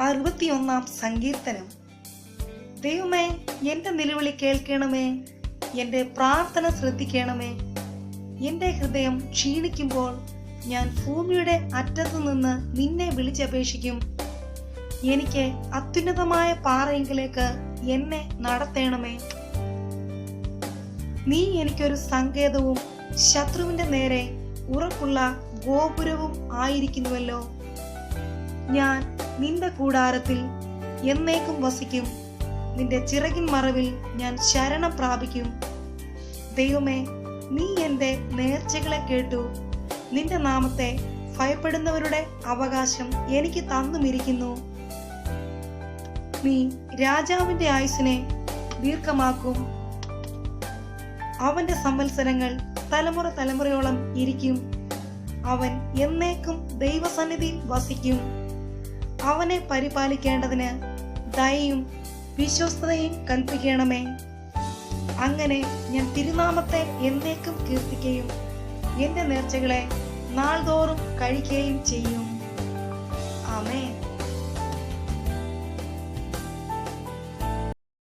61 സങ്കീർത്തനം. ദൈവമേ, എന്റെ നിലവിളി കേൾക്കണമേ, എന്റെ പ്രാർത്ഥന ശ്രദ്ധിക്കണമേ. എന്റെ ഹൃദയം ക്ഷീണിക്കുമ്പോൾ ഞാൻ ഭൂമിയുടെ അറ്റത്തു നിന്ന് നിന്നെ വിളിച്ചപേക്ഷിക്കും. എനിക്ക് അത്യുന്നതമായ പാറയെങ്കിലേക്ക് എന്നെ നടത്തണമേ. നീ എനിക്കൊരു സങ്കേതവും ശത്രുവിന്റെ നേരെ ഉറപ്പുള്ള ഗോപുരവും ആയിരിക്കുന്നുവല്ലോ. ഞാൻ നിന്റെ കൂടാരത്തിൽ എന്നേക്കും വസിക്കും. നിന്റെ ചിറകിൻ മറവിൽ ഞാൻ ശരണം പ്രാപിക്കും. ദൈവമേ, നീ എന്റെ നേർച്ചകളെ കേട്ടു. നിന്റെ നാമത്തെ ഭയപ്പെടുന്നവരുടെ അവകാശം എനിക്ക് തന്നുമിരിക്കുന്നു. നീ രാജാവിന്റെ ആയുസ്സിനെ ദീർഘമാക്കും. അവന്റെ സംവത്സരങ്ങൾ തലമുറ തലമുറയോളം ഇരിക്കും. അവൻ എന്നേക്കും ദൈവസന്നിധിയിൽ വസിക്കും. അവനെ പരിപാലിക്കേണ്ടതിന് ദയയും വിശ്വസ്തതയും കൽപ്പിക്കണമേ. അങ്ങനെ ഞാൻ തിരുനാമത്തെ എന്നേക്കും കീർത്തിക്കുകയും എന്റെ നേർച്ചകളെ നാൾതോറും കഴിക്കുകയും ചെയ്യും.